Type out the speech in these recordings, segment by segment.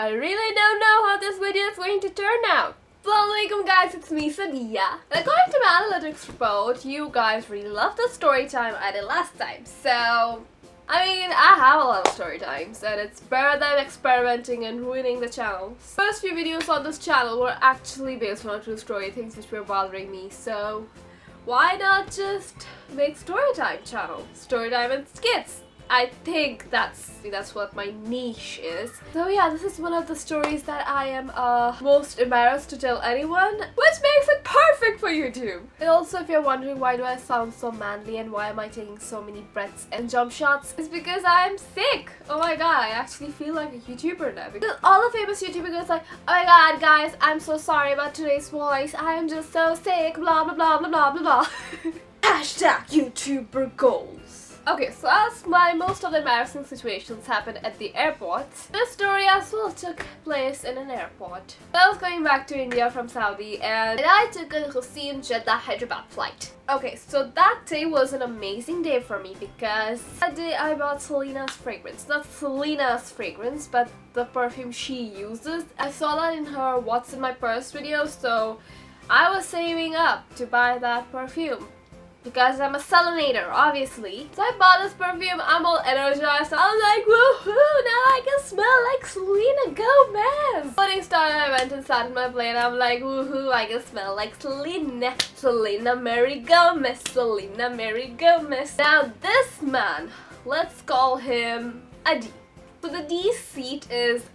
I really don't know how this video is going to turn out. Assalamualaikum guys, it's me Sadia. And according to my analytics report, you guys really loved the story time I did last time. So, I mean, I have a lot of story times and it's better than experimenting and ruining the channel. First few videos on this channel were actually based on true story things which were bothering me, so why not just make story time channel? Story time and skits. I think that's what my niche is. So yeah, this is one of the stories that I am most embarrassed to tell anyone, which makes it perfect for YouTube. And also, if you're wondering why do I sound so manly and why am I taking so many breaths and jump shots, it's because I'm sick. Oh my god, I actually feel like a YouTuber now. Because all the famous YouTuber goes like, oh my god guys, I'm so sorry about today's voice. I am just so sick, blah blah blah blah blah blah blah. Hashtag YouTuber goals. Okay, so as my most of the embarrassing situations happened at the airport, this story as well took place in an airport. I was going back to India from Saudi and I took a Hussein Jeddah Hyderabad flight. Okay, so that day was an amazing day for me because that day I bought Selena's fragrance. Not Selena's fragrance, but the perfume she uses. I saw that in her What's in My Purse video, so I was saving up to buy that perfume. Because I'm a Selenator, obviously. So I bought this perfume, I'm all energized, I'm like, woohoo, now I can smell like Selena Gomez! Morning started, I went and sat in my plane, I'm like, woohoo, I can smell like Selena. Selena Mary Gomez, Selena Mary Gomez. Now this man, let's call him a D. So the D seat is,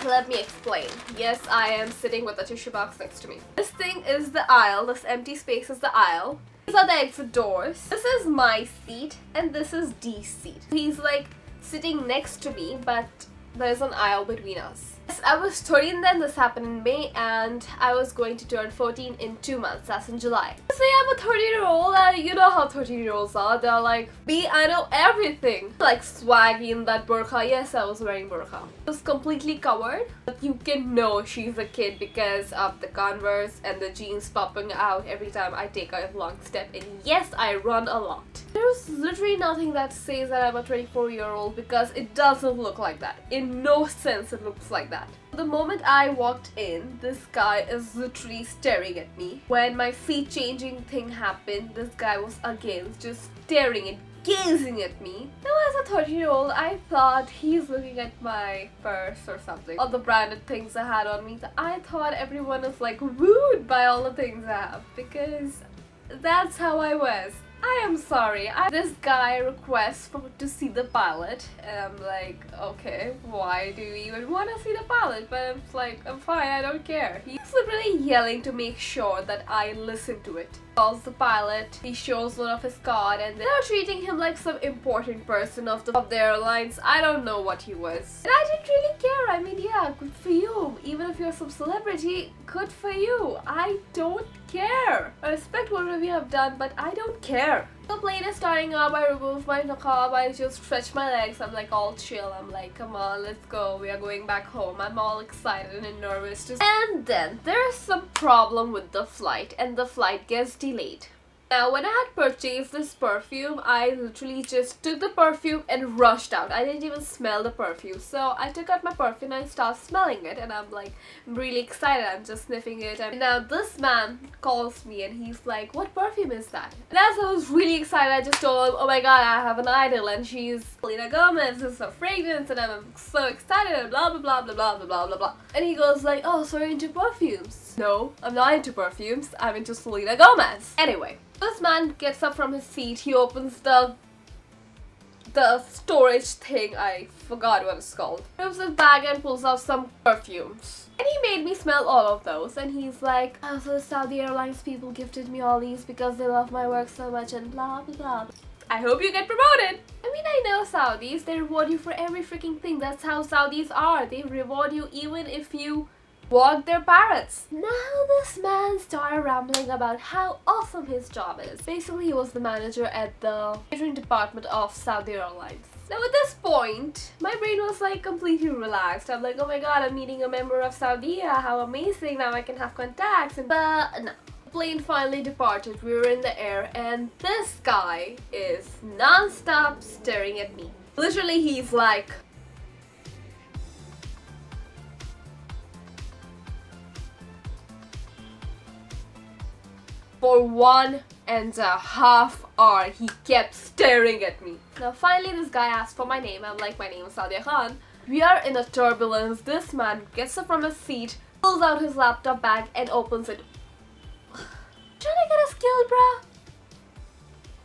let me explain. Yes, I am sitting with a tissue box next to me. This thing is the aisle. This empty space is the aisle. These are the exit doors. This is my seat and this is D's seat. He's like sitting next to me, but there's an aisle between us. Yes, I was 13 then, this happened in May, and I was going to turn 14 in 2 months, that's in July. Say I'm a 13-year-old and you know how 13-year-olds are, they're like, B, I know everything. Like swaggy in that burqa. Yes, I was wearing burqa. It was completely covered, but you can know she's a kid because of the Converse and the jeans popping out every time I take a long step, and yes, I run a lot. There's literally nothing that says that I'm a 24-year-old because it doesn't look like that. In no sense it looks like that. The moment I walked in, this guy is literally staring at me. When my seat changing thing happened, this guy was again just staring and gazing at me. Now as a 13-year-old, I thought he's looking at my purse or something. All the branded things I had on me. So I thought everyone is like wooed by all the things I have because that's how I was. I am sorry. This guy requests to see the pilot and I'm like, okay, why do you even want to see the pilot? But I'm like, I'm fine, I don't care. He's literally yelling to make sure that I listen to it. Calls the pilot, he shows one of his card and they're treating him like some important person of the airlines. I don't know what he was. And I didn't really care. I mean, yeah, good for you. Even if you're some celebrity, good for you. I don't care. I respect whatever you have done, but I don't care. The plane is starting up, I remove my niqab, I just stretch my legs, I'm like all chill, I'm like, come on, let's go, we are going back home. I'm all excited and nervous. And then there's some problem with the flight and the flight gets delayed. Now when I had purchased this perfume, I literally just took the perfume and rushed out. I didn't even smell the perfume. So I took out my perfume and I started smelling it and I'm like, I'm really excited, I'm just sniffing it. And now this man calls me and he's like, what perfume is that? And as I was really excited, I just told him, oh my god, I have an idol and she's Selena Gomez, this is her fragrance and I'm so excited and blah blah blah blah blah blah blah blah blah. And he goes like, oh, so you're into perfumes? No, I'm not into perfumes, I'm into Selena Gomez. Anyway. This man gets up from his seat, he opens the storage thing, I forgot what it's called. He opens his bag and pulls out some perfumes. And he made me smell all of those and he's like, oh, so the Saudi Airlines people gifted me all these because they love my work so much and blah blah blah. I hope you get promoted! I mean, I know Saudis, they reward you for every freaking thing. That's how Saudis are. They reward you even if you walk their parrots. Now this man started rambling about how awesome his job is. Basically, he was the manager at the catering department of Saudi Airlines. Now at this point, my brain was like completely relaxed. I'm like, oh my god, I'm meeting a member of Saudi, how amazing, now I can have contacts. But no. The plane finally departed, we were in the air and this guy is non-stop staring at me. Literally, he's like, For 1.5 hours, he kept staring at me. Now finally this guy asked for my name. I'm like, my name is Sadia Khan. We are in a turbulence. This man gets up from his seat, pulls out his laptop bag and opens it. Trying to get a skill, bruh?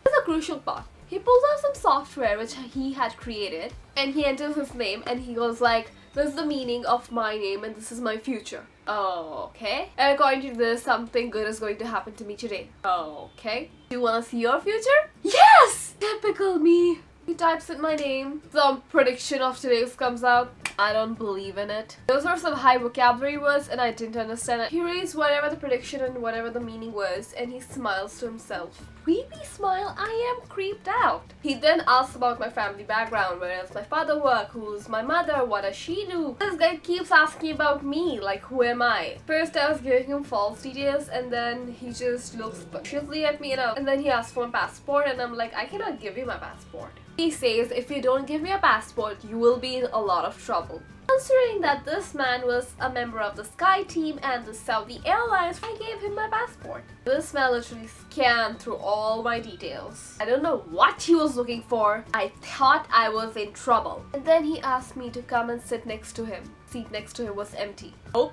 This is a crucial part. He pulls out some software which he had created and he enters his name and he goes like, this is the meaning of my name and this is my future. Oh, okay. And according to this, something good is going to happen to me today. Oh, okay. Do you want to see your future? Yes! Typical me. He types in my name. Some prediction of today's comes out. I don't believe in it. Those were some high vocabulary words and I didn't understand it. He reads whatever the prediction and whatever the meaning was and he smiles to himself. Creepy smile, I am creeped out. He then asks about my family background, where does my father work, who's my mother, what does she do? This guy keeps asking about me, like who am I? First I was giving him false details and then he just looks suspiciously at me and then he asks for my passport and I'm like, I cannot give you my passport. He says, if you don't give me a passport, you will be in a lot of trouble. Considering that this man was a member of the Sky team and the Saudi Airlines, I gave him my passport. This man literally scanned through all my details. I don't know what he was looking for. I thought I was in trouble. And then he asked me to come and sit next to him. The seat next to him was empty. Oh.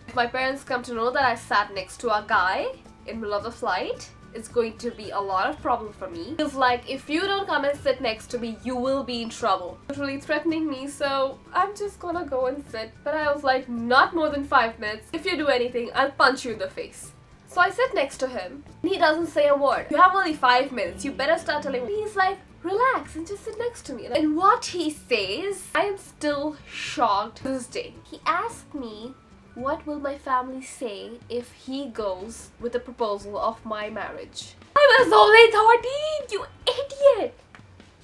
If my parents come to know that I sat next to a guy in the middle of the flight, it's going to be a lot of problem for me. It's like, if you don't come and sit next to me, you will be in trouble. Literally threatening me, so I'm just gonna go and sit. But I was like, not more than 5 minutes. If you do anything, I'll punch you in the face. So I sit next to him. He doesn't say a word. You have only 5 minutes. You better start telling me. He's like, relax and just sit next to me. And what he says, I am still shocked to this day. He asked me, what will my family say if he goes with the proposal of my marriage? I was only 13, you idiot!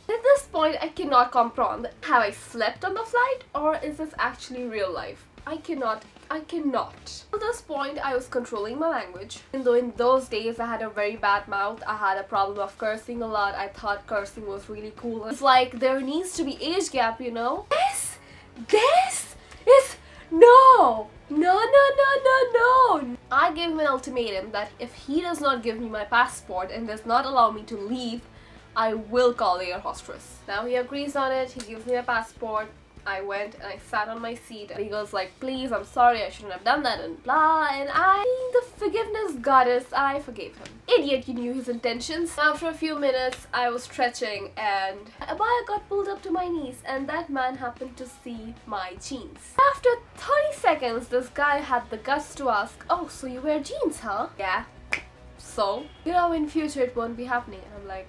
At this point, I cannot comprehend. Have I slept on the flight or is this actually real life? I cannot. At this point, I was controlling my language. Even though in those days I had a very bad mouth, I had a problem of cursing a lot. I thought cursing was really cool. It's like there needs to be age gap, you know? This is no! I gave him an ultimatum that if he does not give me my passport and does not allow me to leave, I will call the air hostess. Now he agrees on it, he gives me a passport. I went and I sat on my seat and he goes like, please, I'm sorry, I shouldn't have done that and blah, and I, being the forgiveness goddess, I forgave him. Idiot, you knew his intentions. After a few minutes, I was stretching and a boy got pulled up to my knees and that man happened to see my jeans. After 30 seconds, this guy had the guts to ask, oh, so you wear jeans, huh? Yeah. So? You know, in future it won't be happening. And I'm like,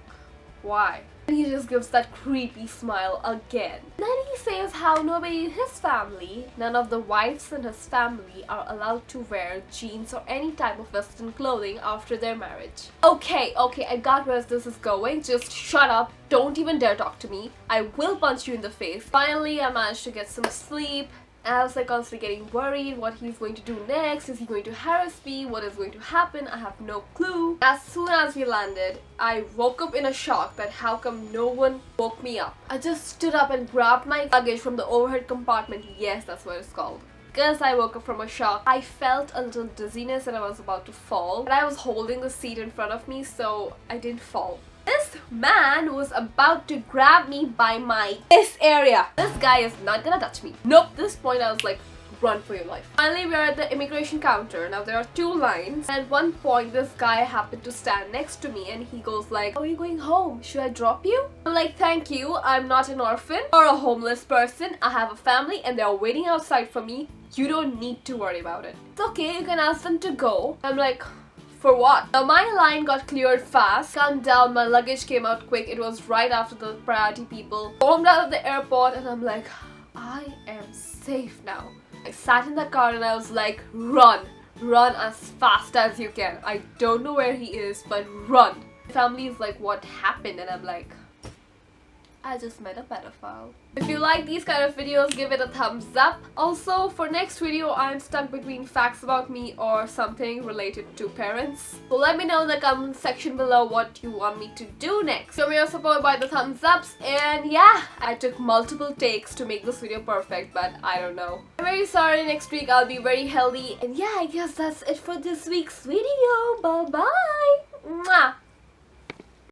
why? And he just gives that creepy smile again. Then he says how nobody in his family, none of the wives in his family are allowed to wear jeans or any type of western clothing after their marriage. Okay, I got where this is going. Just shut up. Don't even dare talk to me. I will punch you in the face. Finally, I managed to get some sleep. I was like constantly getting worried what he's going to do next. Is he going to harass me? What is going to happen? I have no clue. As soon as we landed, I woke up in a shock that how come no one woke me up. I just stood up and grabbed my luggage from the overhead compartment. Yes, that's what it's called. Because I woke up from a shock, I felt a little dizziness and I was about to fall. But I was holding the seat in front of me, so I didn't fall. This man was about to grab me by this area. This guy is not gonna touch me. Nope. At this point I was like, run for your life. Finally, we're at the immigration counter. Now there are 2 lines. At one point, this guy happened to stand next to me and he goes like, are you going home? Should I drop you? I'm like, thank you. I'm not an orphan or a homeless person. I have a family and they're waiting outside for me. You don't need to worry about it. It's okay. You can ask them to go. I'm like, for what? Now my line got cleared fast. Calmed down, my luggage came out quick. It was right after the priority people stormed out of the airport and I'm like, I am safe now. I sat in the car and I was like, run as fast as you can. I don't know where he is, but run. My family is like, what happened? And I'm like, I just met a pedophile. If you like these kind of videos, give it a thumbs up. Also, for next video, I'm stuck between facts about me or something related to parents. So let me know in the comment section below what you want me to do next. Show me your support by the thumbs ups. And yeah, I took multiple takes to make this video perfect, but I don't know. I'm very sorry. Next week I'll be very healthy. And yeah, I guess that's it for this week's video. Bye bye.